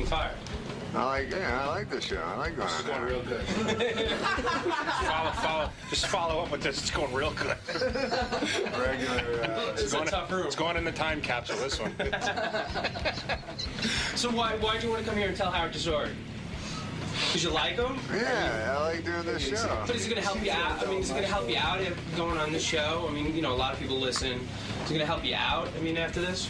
fired? I like this show. I like going on. It's going real good. Just follow up with this. It's going real good. Regular. It's a tough room. It's going in the time capsule, this one. So why'd you want to come here and tell Howard your story? Because you like him? Yeah, I like doing this show. But is it going to help you out? I mean, is it going to help you out going on this show? I mean, you know, a lot of people listen. Is it going to help you out, I mean, after this?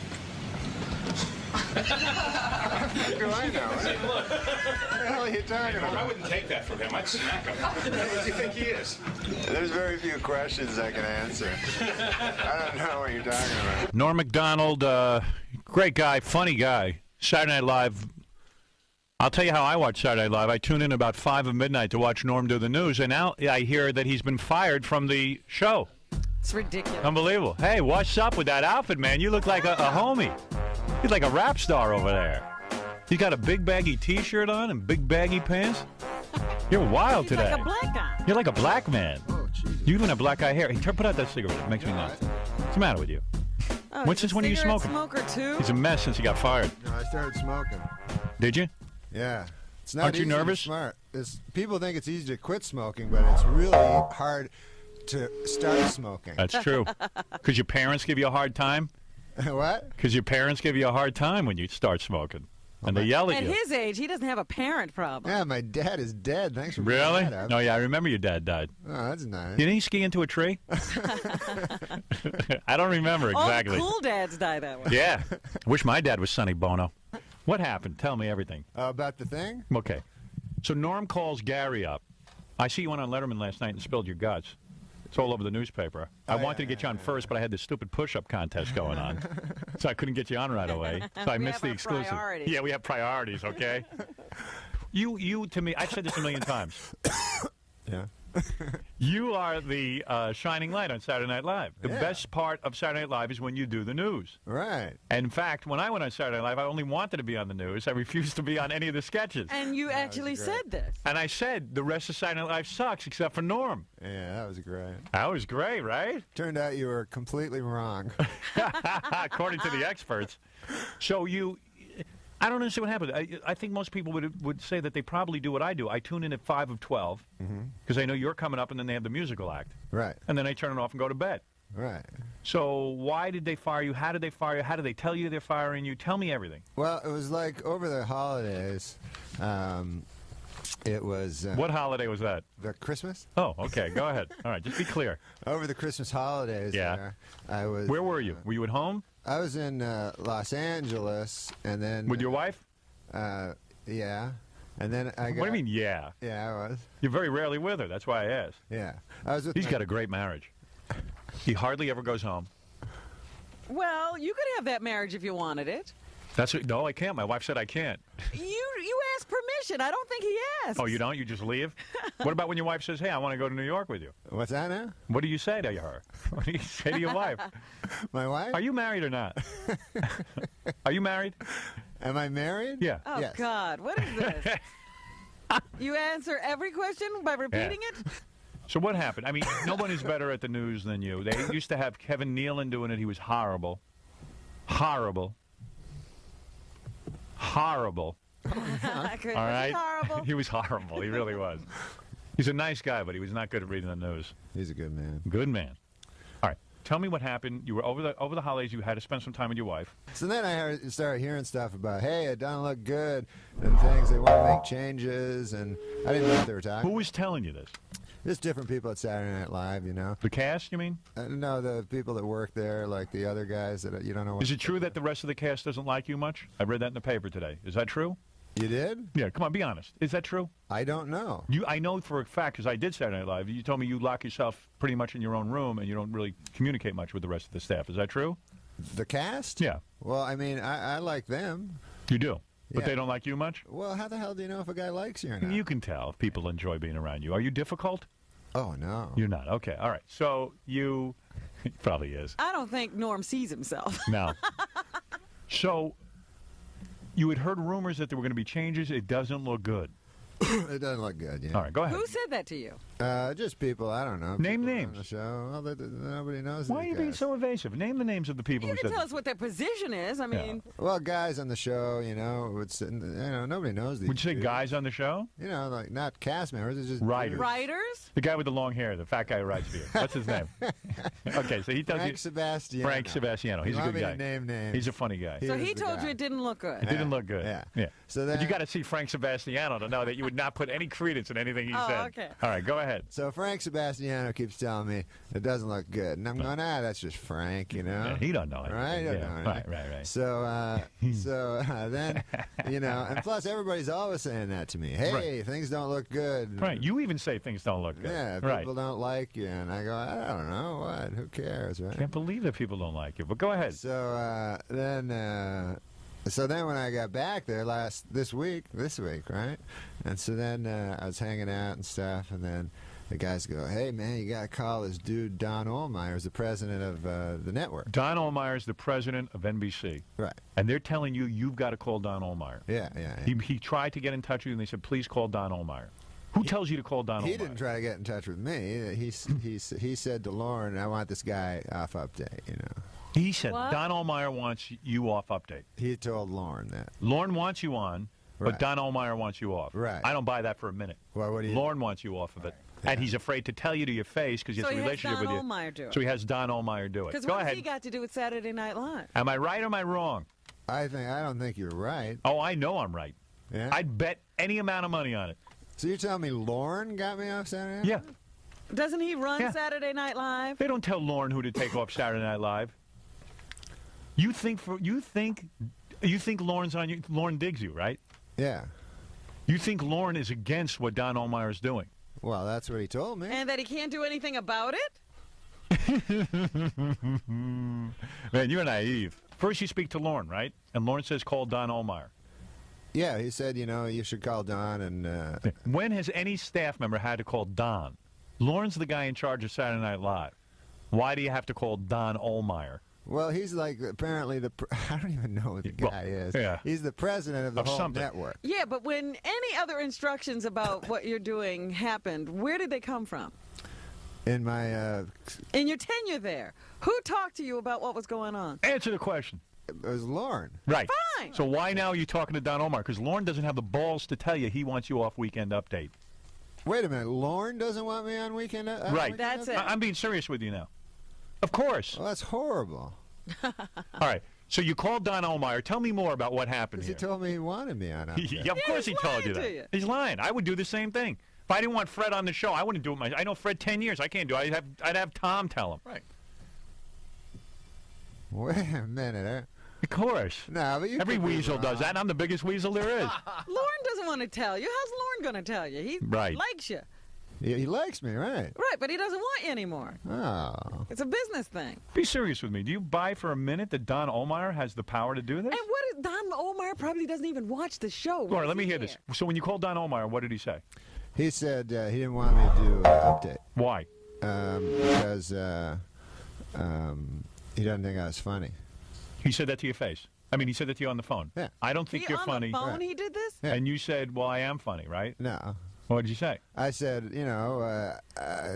How do I know? What the hell are you talking about? I wouldn't take that from him. I'd smack him. Who does he think he is? There's very few questions I can answer. I don't know what you're talking about. Norm Macdonald, great guy, funny guy. Saturday Night Live. I'll tell you how I watch Saturday Night Live. I tune in about 5 of midnight to watch Norm do the news, and now I hear that he's been fired from the show. It's ridiculous. Unbelievable. Hey, what's up with that outfit, man? You look like a homie. He's like a rap star over there. He's got a big baggy T-shirt on and big baggy pants. You're wild He's today. like a black guy. You're like a black man. Oh, Jesus. You even have black eye hair. Hey, put out that cigarette. It makes me nuts. What's the matter with you? Oh, Since when are you cigarette smoking? Smoker too? He's a mess since he got fired. No, I started smoking. Did you? Yeah. It's not Aren't you easy to nervous? Smart. People think it's easy to quit smoking, but it's really hard to start smoking. That's true. Because your parents give you a hard time? What? Because your parents give you a hard time when you start smoking. And they yell at At you. his age, he doesn't have a parent problem. Yeah, my dad is dead. Thanks for bringing Really? that up. No, yeah, I remember your dad died. Oh, that's nice. Didn't he ski into a tree? I don't remember exactly. All the cool dads die that way. Yeah. Wish my dad was Sonny Bono. What happened? Tell me everything. About the thing? Okay. So Norm calls Gary up. I see you went on Letterman last night and spilled your guts. It's all over the newspaper. I wanted to get you on first, but I had this stupid push-up contest going on. So I couldn't get you on right away. So I missed the exclusive. Priorities. Yeah, we have priorities, okay? You to me, I've said this a million times. Yeah. You are the shining light on Saturday Night Live. The Yeah. best part of Saturday Night Live is when you do the news. Right. And in fact, when I went on Saturday Night Live, I only wanted to be on the news. I refused to be on any of the sketches. And you actually great. said this. And I said, the rest of Saturday Night Live sucks except for Norm. Yeah, that was great. That was great, right? Turned out you were completely wrong. According to the experts. So I don't understand what happened. I think most people would say that they probably do what I do. I tune in at 5 of 12 because I know you're coming up, and then they have the musical act. Right. And then I turn it off and go to bed. Right. So why did they fire you? How did they fire you? How did they tell you they're firing you? Tell me everything. Well, it was like over the holidays. It was What holiday was that? the Christmas. Oh, okay. Go ahead. All right. Just be clear. Over the Christmas holidays. Yeah. There, I was. Where were you? Were you at home? I was in Los Angeles, and then With your wife? yeah, and then I got. What do you mean, yeah? Yeah, I was. You're very rarely with her. That's why I asked. Yeah, I was with. He's my- got a great marriage. He hardly ever goes home. Well, you could have that marriage if you wanted it. No, I can't. My wife said I can't. You asked permission. I don't think he asked. Oh, you don't? You just leave? What about when your wife says, hey, I want to go to New York with you? What's that now? What do you say to her? What do you say to your wife? My wife? Are you married or not? Are you married? Am I married? Yeah. Oh, Yes. God. What is this? You answer every question by repeating it? So what happened? I mean, no one is better at the news than you. They used to have Kevin Nealon doing it. He was horrible. Horrible. Horrible. All All right? Horrible. He was horrible. He really was. He's a nice guy, but he was not good at reading the news. He's a good man. Good man. All right. Tell me what happened. You were over the holidays. You had to spend some time with your wife. So then I started hearing stuff about, hey, it doesn't look good, and things. They want to make changes, and I didn't know what they were talking. Who was telling you this? There's different people at Saturday Night Live, you know. The cast, you mean? No, the people that work there, like the other guys that you don't know. What Is it true that the rest of the cast doesn't like you much? I read that in the paper today. Is that true? You did? Yeah, come on, be honest. Is that true? I don't know. I know for a fact, because I did Saturday Night Live, you told me you lock yourself pretty much in your own room and you don't really communicate much with the rest of the staff. Is that true? The cast? Yeah. Well, I mean, I like them. You do? But Yeah. they don't like you much? Well, how the hell do you know if a guy likes you or not? You can tell if people enjoy being around you. Are you difficult? Oh, no. You're not. Okay, all right. So you... He probably is. I don't think Norm sees himself. No. So you had heard rumors that there were going to be changes. It doesn't look good. It doesn't look good, yeah. All right, go ahead. Who said that to you? Just people I don't know. Name people names. on the show. Well, nobody knows. Why are these you being guys. so evasive? Name the names of the people You who can said tell us what their position is. I mean, Well, guys on the show, nobody knows these. Would you say dudes. guys on the show? Like not cast members. It's just Writers. dudes. writers. The guy with the long hair, the fat guy who writes for you. What's his name? Okay, so he tells Frank you. Sebastiano. Frank Sebastiano. He's You a want good me guy. to name names? He's a funny guy. So Here's he the told guy. you it didn't look good. It didn't look good. Yeah. So then, But you got to see Frank Sebastiano to know that you would not put any credence in anything he said. Okay. All right, go ahead. So Frank Sebastiano keeps telling me it doesn't look good, and I'm going, that's just Frank, Yeah, he don't know anything. Right? He don't Yeah, know anything. right. So, then, and plus everybody's always saying that to me. Hey, things don't look good. Right. You even say things don't look good. Yeah, right. people don't like you, and I go, I don't know what. Who cares, right? Can't believe that people don't like you. But go ahead. So then when I got back there this week, right? And so then I was hanging out and stuff, and then the guys go, hey, man, you got to call this dude Don Ohlmeyer, who's the president of the network. Don Ohlmeyer is the president of NBC. Right. And they're telling you you've got to call Don Ohlmeyer. Yeah. He tried to get in touch with you, and they said, please call Don Ohlmeyer. Who tells you to call Don Ohlmeyer? He didn't try to get in touch with me. He said to Lauren, I want this guy off update, He said What? Don Ohlmeyer wants you off update. He told Lauren that. Lauren wants you on, but Right. Don Ohlmeyer wants you off. Right. I don't buy that for a minute. Well, what do you... Lauren wants you off of it. And he's afraid to tell you to your face because he has So a he has relationship Don with you. Ohlmeyer do it. So he has Don Ohlmeyer do it. Because Go what has ahead. he got to do with Saturday Night Live? Am I right or am I wrong? I don't think you're right. Oh, I know I'm right. Yeah? I'd bet any amount of money on it. So you're telling me Lauren got me off Saturday Night? Yeah. Doesn't he run Yeah. Saturday Night Live? They don't tell Lauren who to take off Saturday Night Live. You think Lauren's on you? Lauren digs you, right? Yeah. You think Lauren is against what Don Ohlmeyer is doing? Well, that's what he told me. And that he can't do anything about it? Man, you're naive. First you speak to Lauren, right? And Lauren says call Don Ohlmeyer. Yeah, he said, you should call Don and... When has any staff member had to call Don? Lauren's the guy in charge of Saturday Night Live. Why do you have to call Don Ohlmeyer? Well, he's like apparently I don't even know what the guy is. Yeah. He's the president of the whole something. network. Yeah, but when any other instructions about what you're doing happened, where did they come from? In my... In your tenure there, who talked to you about what was going on? Answer the question. it was Lauren. Right. Fine. So why now are you talking to Don Ohlmeyer? Because Lauren doesn't have the balls to tell you he wants you off Weekend Update. Wait a minute. Lauren doesn't want me on Weekend Right. Weekend That's Update? it. I'm being serious with you now. Of course. Well, that's horrible. All right. So you called Don Ohlmeyer. Tell me more about what happened Because he here. told me he wanted me on Update. Yeah, of course he's he told you lying to that. you. He's lying. I would do the same thing. If I didn't want Fred on the show, I wouldn't do it myself. I know Fred 10 years. I can't do it. I'd have Tom tell him. Right. Wait a minute. Of course. No, but you Every could be weasel does wrong. that, and I'm the biggest weasel there is. Lauren doesn't want to tell you. How's Lauren going to tell you? He Right. likes you. He likes me, right? Right, but he doesn't want you anymore. Oh. It's a business thing. Be serious with me. Do you buy for a minute that Don Ohlmeyer has the power to do this? And what is Don Ohlmeyer probably doesn't even watch the show. All right, let me hear this. So when you called Don Ohlmeyer, what did he say? He said he didn't want me to do Update Why? because he doesn't think I was funny. He said that to your face. I mean, he said that to you on the phone. Yeah. I don't think you're on funny. the phone Right. he did this? Yeah. And you said, well, I am funny, right? No. What did you say? I said,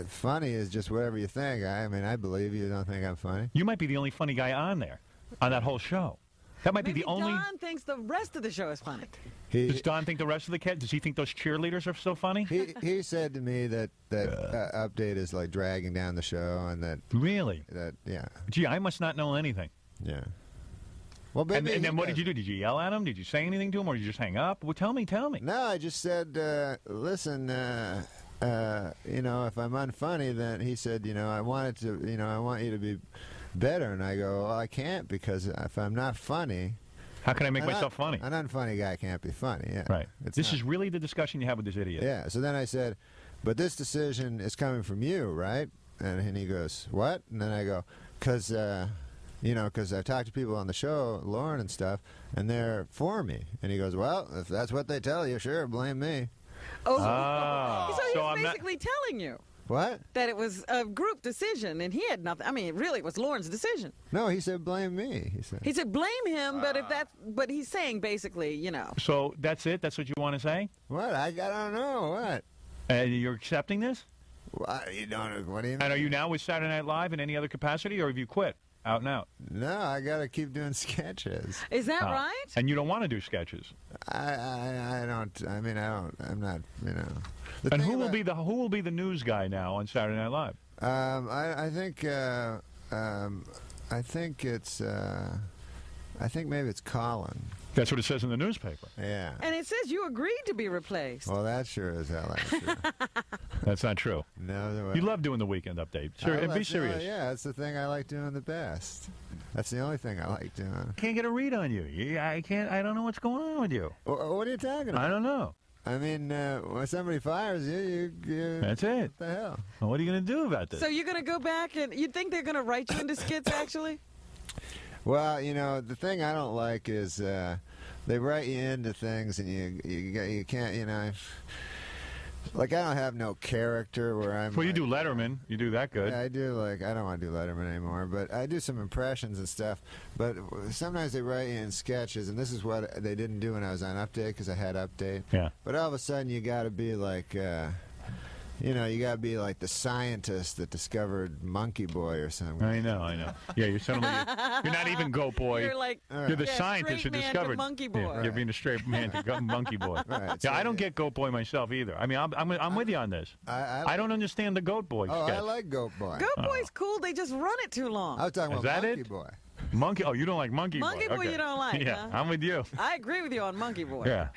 funny is just whatever you think. I mean, I believe you don't think I'm funny. You might be the only funny guy on there, on that whole show. That might Maybe be the only... Don thinks the rest of the show is funny. Does Don think the rest of the kids? Does he think those cheerleaders are so funny? He said to me that Update is like dragging down the show, and that Really? yeah. Gee, I must not know anything. Well, And maybe then he what did does. you do? Did you yell at him? Did you say anything to him, or did you just hang up? Well, tell me. No, I just said, listen, if I'm unfunny, then he said, I want you to be better, and I go, well, I can't because if I'm not funny, How can I make myself funny? An unfunny guy can't be funny. Yeah, Right. It's This not. is really the discussion you have with this idiot. Yeah. So then I said, but this decision is coming from you, right? And he goes, what? And then I go, because I've talked to people on the show, Lauren and stuff, and they're for me. And he goes, well, if that's what they tell you, sure, blame me. Oh, Ah. so he's So I'm not- basically telling you What? that it was a group decision, and he had nothing. I mean, really, it was Lauren's decision. No, he said, blame me. He said. He said blame him, but he's saying basically, So that's it? That's what you want to say? What? I don't know. What? You're accepting this? You don't. What do you mean? And are you now with Saturday Night Live in any other capacity, or have you quit out and out? No, I got to keep doing sketches. Is that right? And you don't want to do sketches? I don't. I mean, I don't. I'm not. You know. And who will be the news guy now on Saturday Night Live? I think it's. I think maybe it's Colin. That's what it says in the newspaper. Yeah. And it says you agreed to be replaced. Well, that sure is hell ain't true. That's not true. No, you love doing the weekend update. Sure, and be serious. Yeah, that's the thing I like doing the best. That's the only thing I like doing. Can't get a read on you. I can't. I don't know what's going on with you. What are you talking about? I don't know. I mean, when somebody fires you, That's it. What the hell? Well, what are you going to do about this? So you're going to go back and you think they're going to write you into skits, actually? Well, you know, the thing I don't like is they write you into things and you can't, you know. Like, I don't have no character where I'm. Well, you do Letterman. You do that good. Yeah, I do. Like, I don't want to do Letterman anymore, but I do some impressions and stuff. But sometimes they write you in sketches, and this is what they didn't do when I was on Update because I had Update. Yeah. But all of a sudden, you got to be like. You know, you got to be like the scientist that discovered Monkey Boy or something. I know. Yeah, you're suddenly you're not even Goat Boy. You're like you're the scientist who straight man to discovered Monkey Boy. Yeah, you're being a straight man to Monkey Boy. Right, Yeah, so I don't get Goat Boy myself either. I mean, I'm with you on this. I don't understand the Goat Boy Oh, sketch. I like Goat Boy. Goat Boy's cool. They just run it too long. I was talking Is about that Monkey it? Boy. Monkey? Oh, you don't like Monkey Boy? Monkey Boy Okay. you don't like, Yeah, huh? I'm with you. I agree with you on Monkey Boy. Yeah.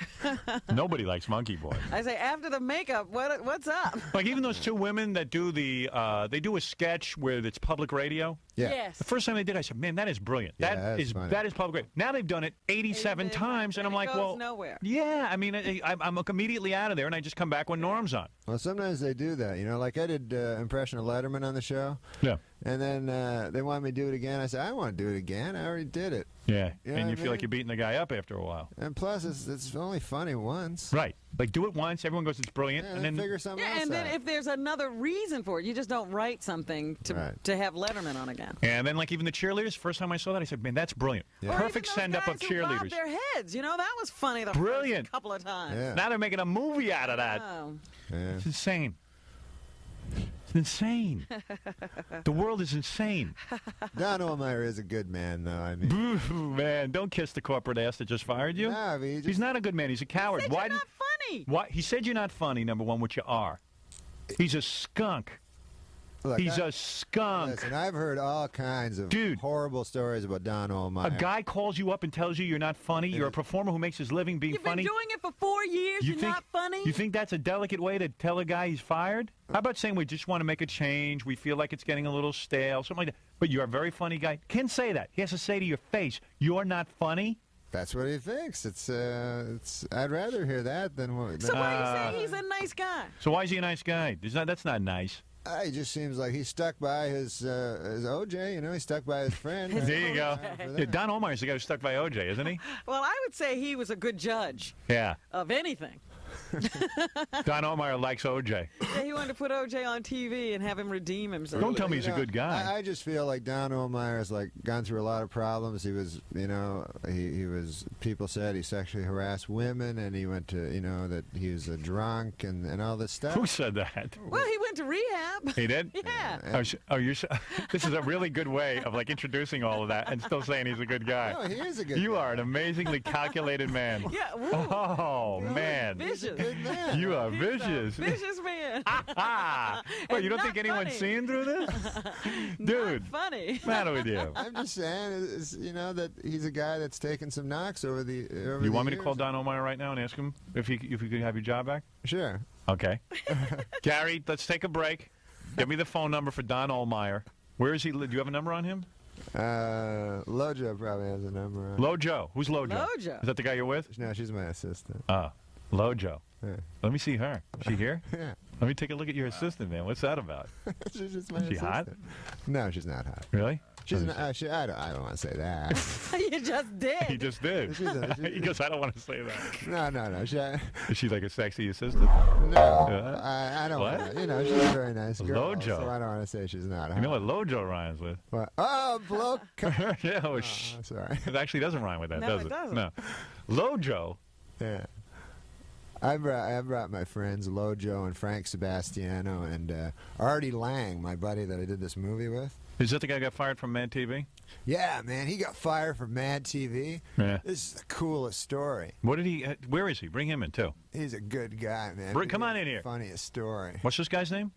Nobody likes Monkey Boy. I say after the makeup, what's up? Like even those two women that do they do a sketch where it's public radio. Yeah. Yes. The first time they did, I said, "Man, that is brilliant. Yeah, that is funny. public radio." Now they've done it 87 times, and I'm like, goes "Well, nowhere. yeah." I mean, I'm immediately out of there, and I just come back when Norm's on. Well, sometimes they do that. You know, like I did impression of Letterman on the show. Yeah. And then they wanted me to do it again. I said, I want to do it again. I already did it. Yeah. You know And what you I feel like mean? you're beating the guy up after a while. And plus, it's only funny once. Right. Like do it once, everyone goes, "It's brilliant," Yeah, and then figure something Yeah, else and then out. if there's another reason for it, you just don't write something to have Letterman on again. and then like even the cheerleaders. First time I saw that, I said, "Man, that's brilliant. Yeah. Or Perfect even those send up of guys who bobbed cheerleaders." their heads, you know, that was funny the Brilliant. first couple of times. Yeah. Now they're making a movie out of that. Oh. Yeah. It's insane. It's insane. The world is insane. Don Ohlmeyer is a good man, though. I mean, Boo, man, don't kiss the corporate ass that just fired you. no, I mean, He's not a good man. He's a coward. Said Why you're not funny. Why? He said you're not funny, number one, which you are. He's a skunk. look, He's a skunk. Listen, I've heard all kinds of Dude. horrible stories about Don Ohlmeyer. A guy calls you up and tells you you're not funny. You're a performer who makes his living being You've funny. been doing it for 4 years. You You're think, not funny. You think that's a delicate way to tell a guy he's fired? How about saying we just want to make a change, we feel like it's getting a little stale, something like that. But you're a very funny guy. Can't say that. He has to say to your face, "You're not funny." That's what he thinks. It's. I'd rather hear that than what. So why do you say he's a nice guy? So why is he a nice guy? That's not nice. He just seems like he's stuck by his OJ. You know, he's stuck by his friend. There you go. For that. Yeah, Don Ohlmeyer's the guy who's stuck by OJ, isn't he? Well, I would say he was a good judge Yeah. of anything. Don Ohlmeyer likes OJ. Yeah, he wanted to put OJ on TV and have him redeem himself. Don't tell me he's You a know, good guy. I just feel like Don Ohlmeyer has like gone through a lot of problems. He was, you know, he was. People said he sexually harassed women, and he went to, you know, that he was a drunk and all this stuff. Who said that? Well, he went to rehab. He did? Yeah. This is a really good way of like introducing all of that and still saying he's a good guy. No, he is a good You guy. are an amazingly calculated man. Yeah. Woo. Oh, man. Vicious. Good man. You are He's vicious. a vicious man. Ah! Well, you don't not think anyone's funny. seeing through this? Dude, Not funny. what's the matter with you? I'm just saying, you know, that he's a guy that's taken some knocks over the. You want me to call Don Ohlmeyer right now and ask him if he could have your job back? Sure. Okay. Gary, let's take a break. Give me the phone number for Don Ohlmeyer. Where is he? Do you have a number on him? Lojo probably has a number on. Lojo. Who's Lojo? Lojo. Is that the guy you're with? No, she's my assistant. Lojo. Yeah. Let me see her. Is she here? Yeah. Let me take a look at your assistant, man. What's that about? She's just my Is she hot? assistant. No, she's not hot. Really? She's not, I don't want to say that. You just did. He just did. He goes, I don't want to say that. No. Is she like a sexy assistant? No, I don't What? want to. You know, she's a very nice girl. Lojo. So I don't want to say she's not hot. You know what Lojo rhymes with? What? Oh, bloke. Yeah, Oh, sorry. It actually doesn't rhyme with that, No, does it doesn't. No. Lojo. Yeah. I brought my friends Lojo and Frank Sebastiano and Artie Lange, my buddy that I did this movie with. Is that the guy who got fired from Mad TV? Yeah, man, he got fired from Mad TV. Yeah. This is the coolest story. What did he? Where is he? Bring him in too. He's a good guy, man. Come on in here. Funniest story. What's this guy's name?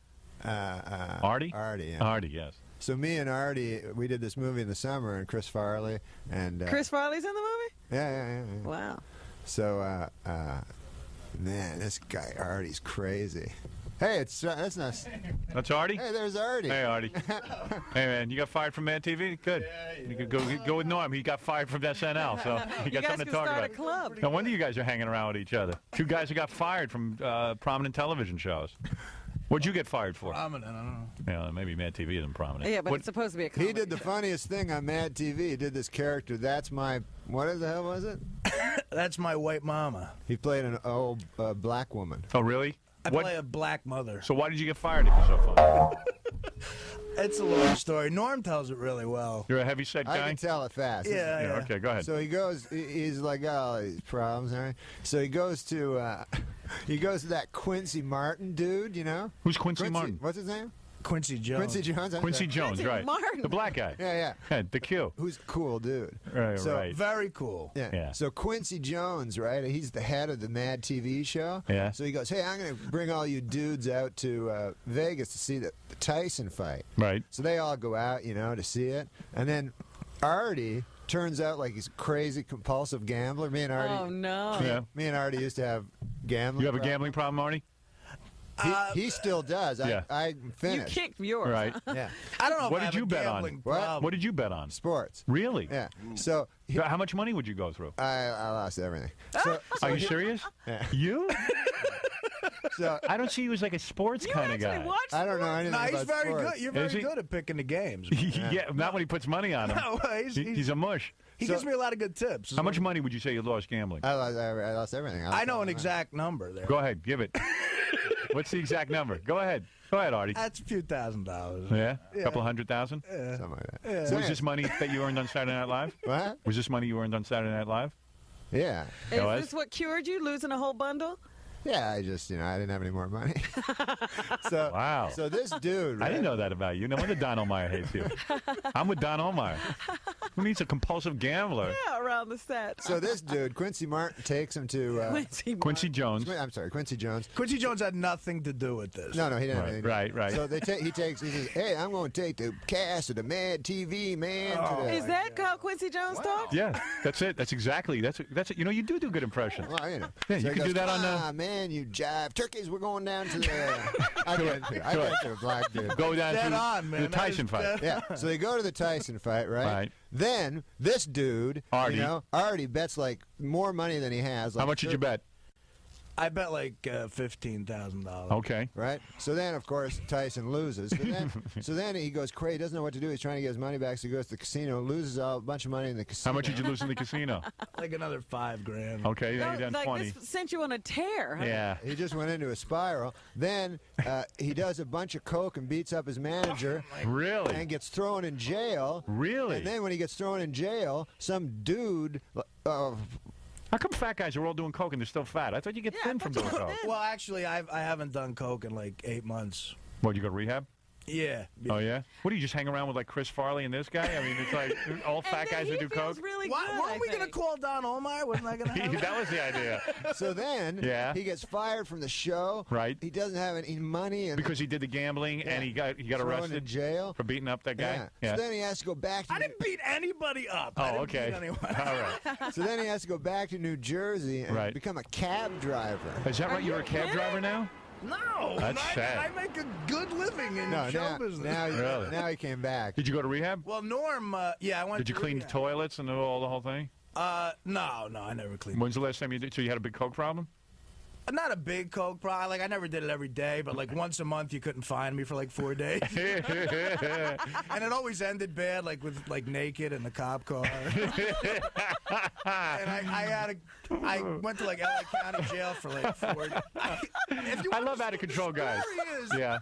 Artie? Artie, yeah. Artie, yes. So me and Artie, we did this movie in the summer, and Chris Farley and Chris Farley's in the movie? Yeah. Wow. So, man, this guy Artie's crazy. Hey, that's nice. That's Artie? Hey, there's Artie. Hey, Artie. Hey, man, you got fired from Mad TV? Good. You could go with Norm. He got fired from SNL, so you got something to talk about. A club. No wonder you guys are hanging around with each other. Two guys who got fired from prominent television shows. What'd you get fired for? Prominent, I don't know. Yeah, maybe Mad TV isn't prominent. Yeah, but it's supposed to be a comedy. He did the funniest thing on Mad TV. He did this character. That's my. What the hell was it? That's my white mama. He played an old black woman. Oh, really? I play a black mother. So why did you get fired if you're so funny? It's a long story. Norm tells it really well. You're a heavy-set guy? I can tell it fast. Yeah. Okay, go ahead. So he goes. He's like, oh, these problems. All right. So he goes to. He goes to that Quincy Martin dude. You know. Who's Quincy Martin? What's his name? Quincy Jones. Quincy Jones. Quincy Jones, Quincy right? Martin. The black guy. Yeah. The Q. Who's a cool dude. Right, So- right. Very cool. Yeah. So Quincy Jones, right? He's the head of the Mad TV show. Yeah. So he goes, hey, I'm going to bring all you dudes out to Vegas to see the Tyson fight. Right. So they all go out, to see it. And then Artie turns out like he's a crazy, compulsive gambler. Me and Artie. Oh, no. Yeah. Me and Artie used to have gambling. You have a problems. gambling problem, Artie? He still does. Yeah. I'm You finished. kicked yours. Right. Yeah. I don't know What if I did have you a bet on? gambling What? problem. What did you bet on? Sports. Really? Yeah. So How much money would you go through? I lost everything. Are you serious? Yeah. You? So I don't see you as like a sports You kind of actually guy. watched I don't know anything No, about he's very sports. good. You're Is very he? good at picking the games. Yeah, not when he puts money on him. No, He's a mush. he So- gives me a lot of good tips. How much money would you say you lost gambling? I lost everything. I know an exact number there. Go ahead, give it. What's the exact number? Go ahead, Artie. That's a few $1,000. Yeah, a Yeah. couple $100,000. Something like that. Yeah. So Was this money that you earned on Saturday Night Live? What? Was this money you earned on Saturday Night Live? Yeah. Is Guys? this what cured you, losing a whole bundle? Yeah, I just, I didn't have any more money. So, Wow. So this dude, I right? didn't know that about you. No wonder Don Olmeyer hates you. I'm with Don Olmeyer. Who needs a compulsive gambler? Yeah, around the set. So this dude, Quincy Martin, takes him to. Quincy Jones. I'm sorry, Quincy Jones. Quincy Jones had nothing to do with this. No, he didn't. have Right, anything. right. So he says, "Hey, I'm going to take the cast of the Mad TV man." Oh. to the, Is that how Quincy Jones talks? Yeah, that's it. That's exactly. That's it. You know, you do good impressions. Well, Yeah, So you he can do that on "Come man, you jive turkeys. We're going down to the. I Good, can't do a black dude. Go down Dead to on, man. the That Tyson is fight. dead- Yeah, so they go to the Tyson fight, right? Right. Then this dude, Artie. Artie bets like more money than he has. Like How much did you bet? I bet like $15,000. Okay. Right. So then, of course, Tyson loses. So then he goes crazy. He doesn't know what to do. He's trying to get his money back. So he goes to the casino, loses a bunch of money in the casino. How much did you lose in the casino? Like another $5,000. Okay, now No, you're down like 20. this sent you on a tear. Huh? Yeah. He just went into a spiral. Then he does a bunch of coke and beats up his manager Really? and gets thrown in jail. Really? And then when he gets thrown in jail, some dude. How come fat guys are all doing coke and they're still fat? I thought you get Yeah, I thin from thought doing you were coke. thin. Well, actually, I haven't done coke in like 8 months. What, you go to rehab? Yeah. Oh, yeah? What, do you just hang around with, like, Chris Farley and this guy? I mean, it's like all fat guys that do coke? Really Why, good, weren't we going to call Don Olmeyer? Wasn't I going to have That was the idea. So then Yeah. he gets fired from the show. Right. He doesn't have any money. And Because he did the gambling and he got thrown arrested in jail. for beating up that guy? Yeah. So then he has to go back to. I didn't beat anybody up. I Oh, didn't okay. beat anyone. All right. So then he has to go back to New Jersey and Right. become a cab driver. Is that right? you You're a cab kidding? driver now? No. That's I, sad. I make a good living in No, show now, business. Really? now he came back. Did you go to rehab? Well, Norm, yeah, I went Did you to clean rehab. toilets and do all the whole thing? No, I never cleaned. When's the last time you did? So you had a big coke problem? Not a big coke problem. Like, I never did it every day, but like once a month you couldn't find me for like 4 days. And it always ended bad, like with like naked in the cop car. And I went to like LA County Jail for like 4 days. I love out of control guys. Is, Yeah.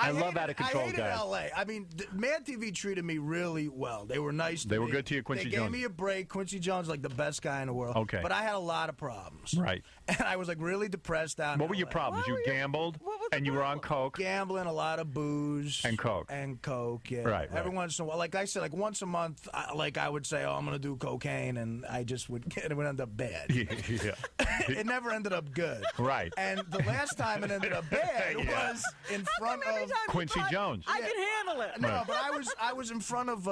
I love out of control I hated guys. L.A. I mean, Mad TV treated me really well. They were nice. They were good to you, Quincy They Jones. gave me a break. Quincy Jones, like the best guy in the world. Okay. But I had a lot of problems. Right. And I was like really depressed down. What were your LA. problems? You gambled, what was the and you were on problem? coke. Gambling, a lot of booze, And coke. Yeah. Right, Every right. once in a while, like I said, like once a month, I would say, "Oh, I'm going to do cocaine," and I just would. It would end up bad. Yeah. It never ended up good. Right. And the last time it ended up bad Yeah. was in How front come every of. time you Quincy try- Jones. I can handle it. No, but I was in front of.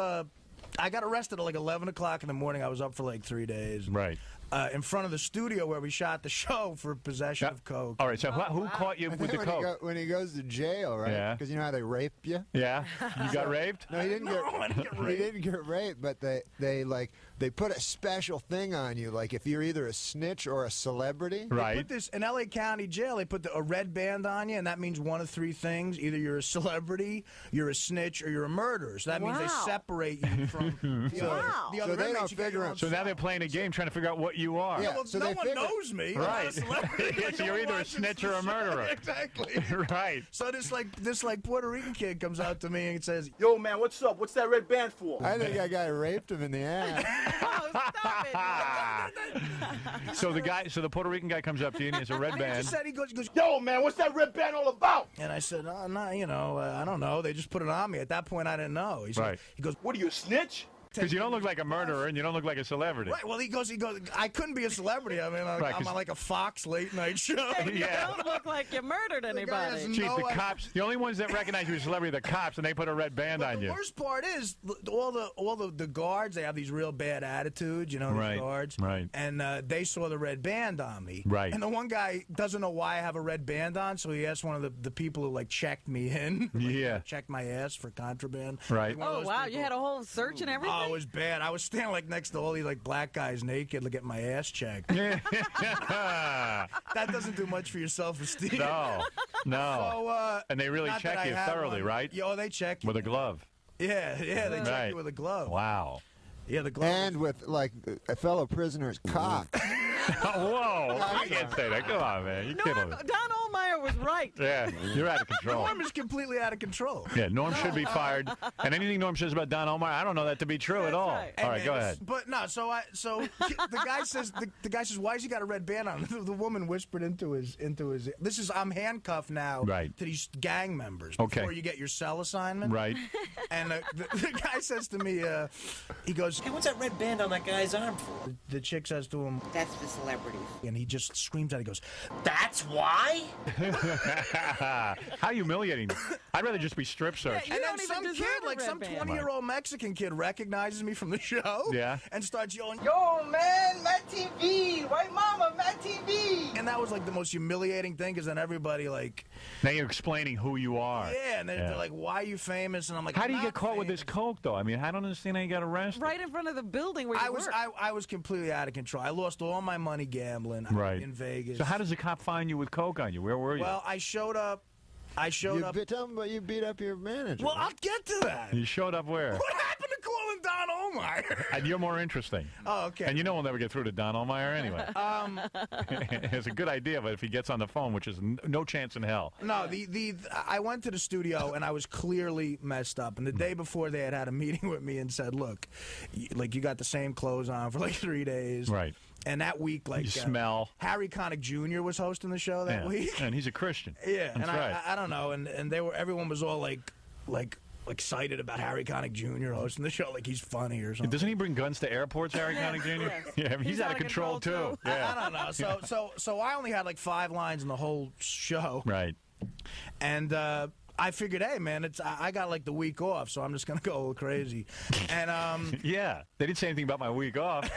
I got arrested at like 11 o'clock in the morning. I was up for like 3 days. Right. In front of the studio where we shot the show for possession of coke. All right. So who caught you And with the then coke? when he goes to jail, right? Yeah. Because you know how they rape you. Yeah. You got raped? No, he didn't I didn't get He raped. didn't get raped, but they put a special thing on you, like if you're either a snitch or a celebrity. Right. Put this in L.A. County Jail. They put a red band on you, and that means one of three things: either you're a celebrity, you're a snitch, or you're a murderer. So that means they Wow. separate you from the other. Wow. The other So they inmates. don't You get figure your out- own So now cell. they're playing a game trying to figure out what you are. Yeah. Well, So no they one figure- knows me. I'm Right. not a celebrity. So you're No one either a watches snitch the or a show. murderer. Exactly. Right. So this Puerto Rican kid comes out to me and says, Yo, man, what's up? What's that red band for? I think that guy raped him in the ass. Oh, stop it. Ah. So the Puerto Rican guy comes up to you and he has a red he band. just said, he goes, Yo, man, what's that red band all about? and I said, oh, no, I don't know. They just put it on me. At that point, I didn't know. He said, Right. He goes, What are you, a snitch? Because you don't look like a murderer and you don't look like a celebrity. right. Well, he goes. I couldn't be a celebrity. I mean, Right, I'm 'cause- on like a Fox late night show. You Yeah. don't look like you murdered guy anybody. has Chief, No, the I- cops, the only ones that recognize you as a celebrity are the cops, and they put a red band But on the you. worst part is all the guards. They have these real bad attitudes, you know, Right, these guards. right. And they saw the red band on me. Right. And the one guy doesn't know why I have a red band on, so he asked one of the people who like checked me in. Yeah. Checked my ass for contraband. Right. Like one of Oh, those wow. people. You had a whole search and everything? Oh, it was bad. I was standing like next to all these like black guys naked, getting my ass checked. That doesn't do much for your self-esteem. No. So, And they really not check that I you had thoroughly, one. right? Yeah, oh, they check you. With a glove. Yeah, they check Right. you with a glove. Wow. Yeah, the glove. And with like a fellow prisoner's cock. Whoa. I can't say that. Come on, man. You No, kidding Don me. Ohlmeyer was right. Yeah, you're out of control. Norm is completely out of control. Yeah, Norm should be fired. And anything Norm says about Don Ohlmeyer, I don't know that to be true at That's all. right. All right, go ahead. But no, so the guy says why has he got a red band on? The woman whispered into his. I'm handcuffed now. Right. To these gang members Okay. before you get your cell assignment. Right. And the guy says to me, he goes, Hey, what's that red band on that guy's arm for? the chick says to him, That's for celebrities. and he just screams out, he goes, That's why? How humiliating. I'd rather just be strip searched. You and then don't even some deserve kid, a like red some band. 20-year-old Mexican kid, recognizes me from the show. Yeah. And starts yelling, Yo, man, Matt TV, white mama, Matt TV. and that was like the most humiliating thing, because then everybody like, Now you're explaining who you are. yeah, and they're like, why are you famous? And I'm like, How do you "I'm get not caught with this famous." coke, though? I mean, I don't understand how you got arrested. Right in front of the building where you I was work. I was completely out of control. I lost all my money gambling Right. in Vegas. So how does the cop find you with coke on you? Where were you? Well, I showed up. Tell him about you beat up your manager. Well, I'll get to that. You showed up where? What happened to calling Don Ohlmeyer? And you're more interesting. Oh, okay. And you know we'll never get through to Don Ohlmeyer anyway. It's a good idea, but if he gets on the phone, which is no chance in hell. No, I went to the studio and I was clearly messed up. And the day before, they had a meeting with me and said, "Look, you got the same clothes on for like 3 days, Right. And that week, like You smell. Harry Connick Jr. was hosting the show that Yeah. week. And he's a Christian. Yeah, That's and right. I don't know, and everyone was all like excited about Harry Connick Jr. hosting the show, like he's funny or something. Doesn't he bring guns to airports, Harry Connick Jr.? Yes. Yeah, he's out of control, too. Yeah. I don't know. So I only had like 5 lines in the whole show, Right. and I figured, hey man, I got like the week off, so I'm just gonna go a little crazy, and Yeah. They didn't say anything about my week off.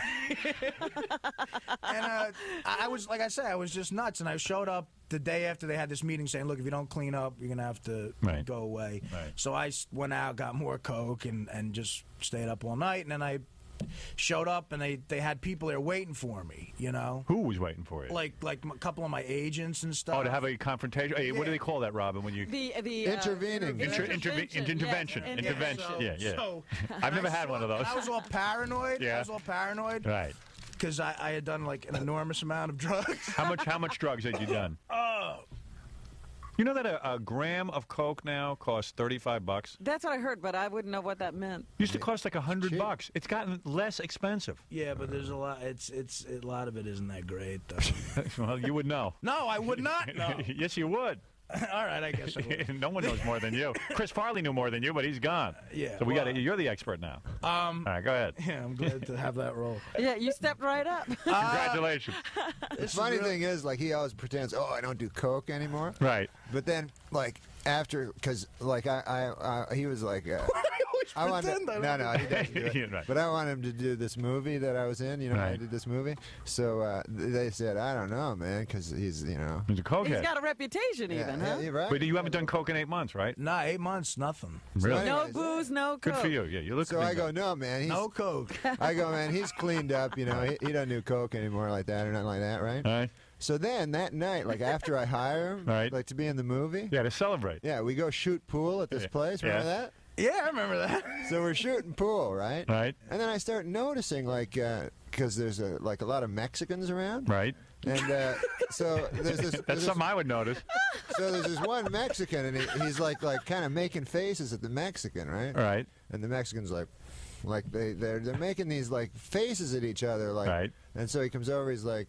and I was, like I said, I was just nuts, and I showed up the day after they had this meeting saying, look, if you don't clean up, you're gonna have to Right. go away. Right. So I went out, got more coke, and just stayed up all night, and then I showed up, and they had people there waiting for me, you know, Who was waiting for you? like a couple of my agents and stuff. Oh, to have a confrontation? Hey, what do they call that, Robin, when you... the Intervening. Intervention. Yes, Intervention. Yeah, Yeah. so- I've never had one of those. I was all paranoid. Yeah. I was all paranoid Right. because I had done like an enormous amount of drugs. How much drugs had you done? You know that a gram of Coke now costs $35? That's what I heard, but I wouldn't know what that meant. Used to cost like $100. It's gotten less expensive. Yeah, but there's a lot. It's a lot of it isn't that great though. Well, you would know. No, I would not know. Yes, you would. All right, I guess I would. No one knows more than you. Chris Farley knew more than you, but he's gone. Yeah, So well, you're the expert now. All right, go ahead. Yeah, I'm glad to have that role. Yeah, you stepped right up. Congratulations. The funny thing is, like, he always pretends, oh, I don't do coke anymore. Right. But then, like, after, because, like, he was like, I wanted no, he doesn't do it. Yeah, right. But I want him to do this movie that I was in. You know, I Right. did this movie. So they said, I don't know, man, because he's, you know. He's a cokehead. He's got a reputation, even, huh? Yeah, right. But you haven't done coke in 8 months, right? Nah, 8 months, nothing. Really? No Anyways, booze, no coke. Good for you. Yeah, you look So clean I go, up. no, man. He's, No coke. I go, man, he's cleaned up. You know, he doesn't do coke anymore like that or nothing like that, right? All right. So then that night, like after I hire him, Right. like to be in the movie, Yeah, to celebrate. yeah, we go shoot pool at this Yeah. place. Remember Yeah. that? Yeah, I remember that. So we're shooting pool, right? Right. And then I start noticing, like, because there's a lot of Mexicans around, Right. and so there's this. That's something I would notice. So there's this one Mexican, and he's like kind of making faces at the Mexican, right? All right. And the Mexican's like they're making these like faces at each other, like. Right. And so he comes over, he's like,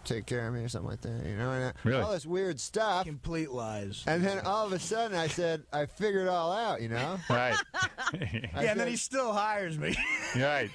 take care of me or something like that, you know, and Really? all this weird stuff. Complete lies. And then all of a sudden, I said, I figured it all out, you know. Right. I Yeah, and then said- he still hires me. Right.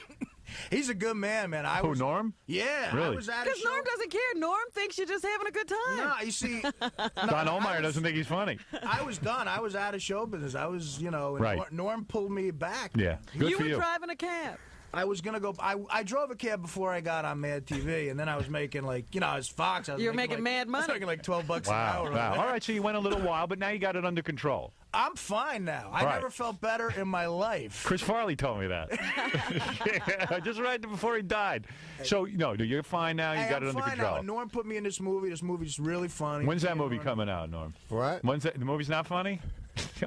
He's a good man, man. Who, Norm? Yeah, Really? I was at a Because show. Norm doesn't care. Norm thinks you're just having a good time. No, you see, Don Olmeyer doesn't think he's funny. I was done. I was out of show business. I was, and Right. Norm pulled me back. Yeah. Good you for were you. driving a cab. I was gonna go. I drove a cab before I got on Mad TV, and then I was making I was Fox. I was You were making like, mad I money. was making like $12 Wow. an hour. Wow. All right, so you went a little while, but now you got it under control. I'm fine now. I Right. never felt better in my life. Chris Farley told me that. Yeah, just right before he died. So, you're fine now. You Hey, got I'm it under fine control. Now. And Norm put me in this movie. This movie's really funny. When's that Me movie and coming out, Norm? What? When's that? The movie's not funny?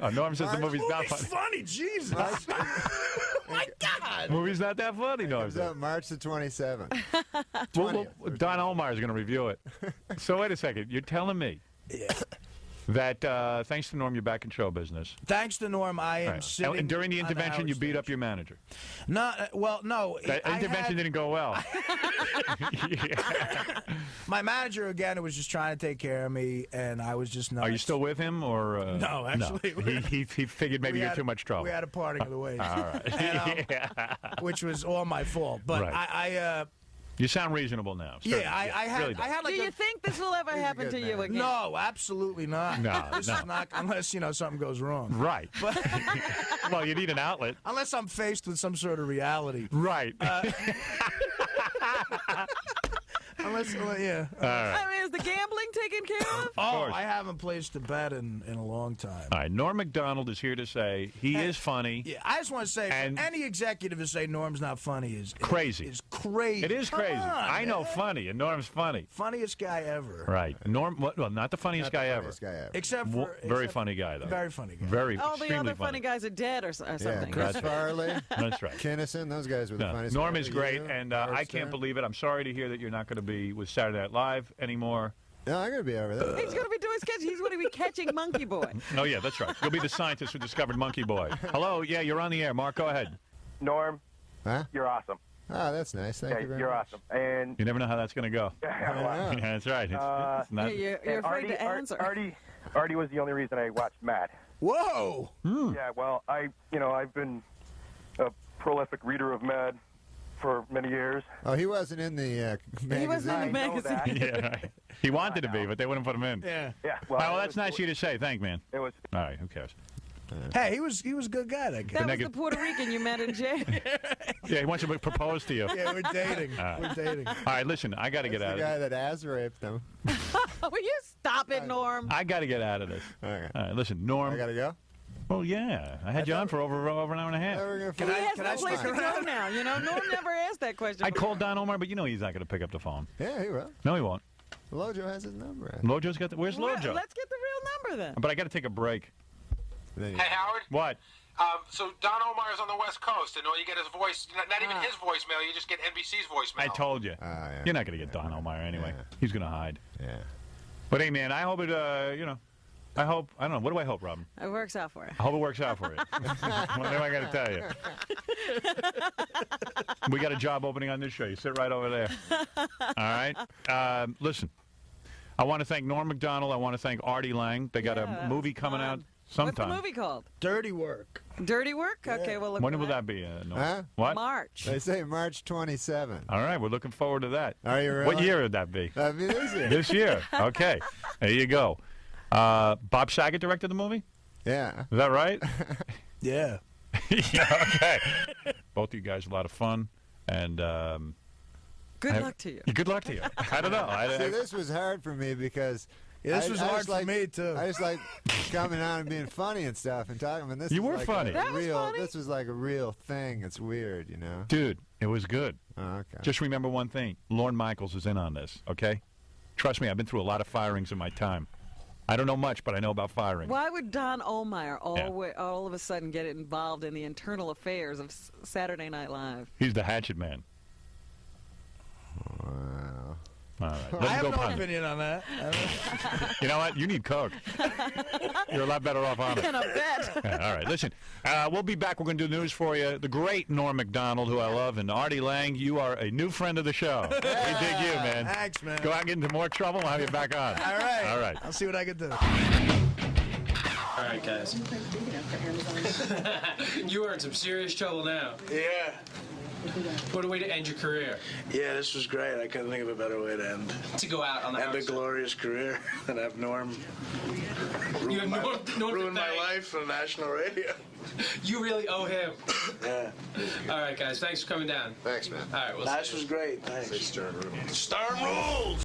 Oh, Norm says the movie's not Movie's funny. funny. Jesus. My God. Movie's not that funny, Norm. Comes out March the 27th. Well, Don Olmeyer is going to review it. So wait a second. You're telling me that thanks to Norm, you're back in show business. Thanks to Norm, I am Right. sitting. And during the on intervention, you Howard beat up stage. your manager. No, no. That I intervention had- didn't go well. My manager again was just trying to take care of me, and I was just not. Are you still with him, or No, actually, He figured maybe we you had had- too much trouble. We had a parting of the ways, All right. And, Yeah. which was all my fault. But Right. You sound reasonable now. yeah, certainly. I had really I had like Do you a, think this will ever happen good to you man. again? no, absolutely not. No, this no. is not unless something goes wrong. Right. Well, you need an outlet. Unless I'm faced with some sort of reality. Right. Unless, yeah. All right. I mean, is the gambling taken care of? Oh, course. I haven't placed a bet in a long time. All right. Norm Macdonald is here to say he is funny. Yeah, I just want to say, for And- any executive to say Norm's not funny is Crazy. Is crazy. It is Come crazy. on, I know man. funny, and Norm's funny. Funniest guy ever. Right. Norm, well, not the funniest guy ever. Funniest guy ever. Except Wo- for very except- funny guy, though. Very funny guy. Very All the extremely other funny guys are dead or Yeah, something. Chris That's right. Farley, That's right. Kinnison, those guys were the No, funniest. Norm guys. is great, You, and Howard I Stern. can't believe it. I'm sorry to hear that you're not going to be with Saturday Night Live anymore. No, I'm gonna be over there. He's going to be doing sketches. He's going to be catching Monkey Boy. Oh, yeah, that's right. You'll be the scientist who discovered Monkey Boy. Hello, yeah, you're on the air. Mark, go ahead. Norm, Huh? you're awesome. Oh, that's nice. Thank you very You're much. awesome. And You never know how that's going to go. Yeah. Yeah, that's right. It's not, You're and afraid to answer. Artie was the only reason I watched Mad. Whoa! Yeah, well, I've been a prolific reader of Mad for many years. Oh, he wasn't in the magazine. He was in the I know magazine. that. yeah, right. He wanted to be, but they wouldn't put him in. Yeah. Yeah. Well, Well, that's nice of you to say. Thank, man. It was. All right, who cares? Hey, he was a good guy. That guy. That was negative- the Puerto Rican you met in jail. Yeah, he wants to propose to you. Yeah, we're dating. We're dating. All right, listen, I got to get That's out the of guy this. thatAz raped him. Will you stop it, Norm? I got to get out of this. Okay. All right, listen, Norm. I gotta go. Well, yeah, I had you on for over an hour and a half. We're gonna Can He I- has can no I place stick to go around? now. Norm never asked that question. I called Don Omar, but you know he's not going to pick up the phone. Yeah, he will. No, he won't. Lojo has his number. Lojo's got the. Where's Well, Lojo? let's get the real number then. But I got to take a break. Then Hey, Howard. What? So Don Omar's on the West Coast, and all you get is voice. Not even his voicemail. You just get NBC's voicemail. I told you. yeah. You're not going to get Don Omar anyway. Yeah. He's going to hide. Yeah. But hey, man, I hope it. I don't know. What do I hope, Robin? It works out for you. I hope it works out for you. What am I going to tell you? We got a job opening on this show. You sit right over there. All right. Listen, I want to thank Norm Macdonald. I want to thank Artie Lange. They got a movie coming out sometime. What's the movie called? Dirty Work. Dirty Work? Okay, well, look When for will that be? Norm? Huh? What? March. They say March 27. All right, we're looking forward to that. Are you really? What year would that be? That'd be this year. This year. Okay. There you go. Bob Saget directed the movie? Yeah. Is that right? Yeah. Yeah, okay. Both of you guys, a lot of fun. And Good luck to you. Good luck to you. I don't know. See, this was hard for me because this was hard just for me too. I just like coming on and being funny and stuff and talking. And this You is were like funny. That was real. funny. This was like a real thing. It's weird, you know. Dude, it was good. Oh, okay. Just remember one thing. Lorne Michaels is in on this, okay? Trust me, I've been through a lot of firings in my time. I don't know much, but I know about firing. Why would Don Ohlmeyer all of a sudden get involved in the internal affairs of Saturday Night Live? He's the hatchet man. Wow. All right. I Let him have go no punt. opinion on that. You know what? You need Coke. You're a lot better off on it. And a bet. Yeah, all right. Listen, we'll be back. We're going to do news for you. The great Norm Macdonald, who I love, and Artie Lange, you are a new friend of the show. We dig you, man. Thanks, man. Go out and get into more trouble, and I'll have you back on. All right. All right. I'll see what I can do. All right, guys. You are in some serious trouble now. Yeah. What a way to end your career. Yeah, this was great. I couldn't think of a better way to end. To go out on the End a glorious career and have Norm ruin my life on national radio. You really owe him. Yeah. All right, guys. Thanks for coming down. Thanks, man. All right. This was great. Thanks. Stern rules. Stern rules.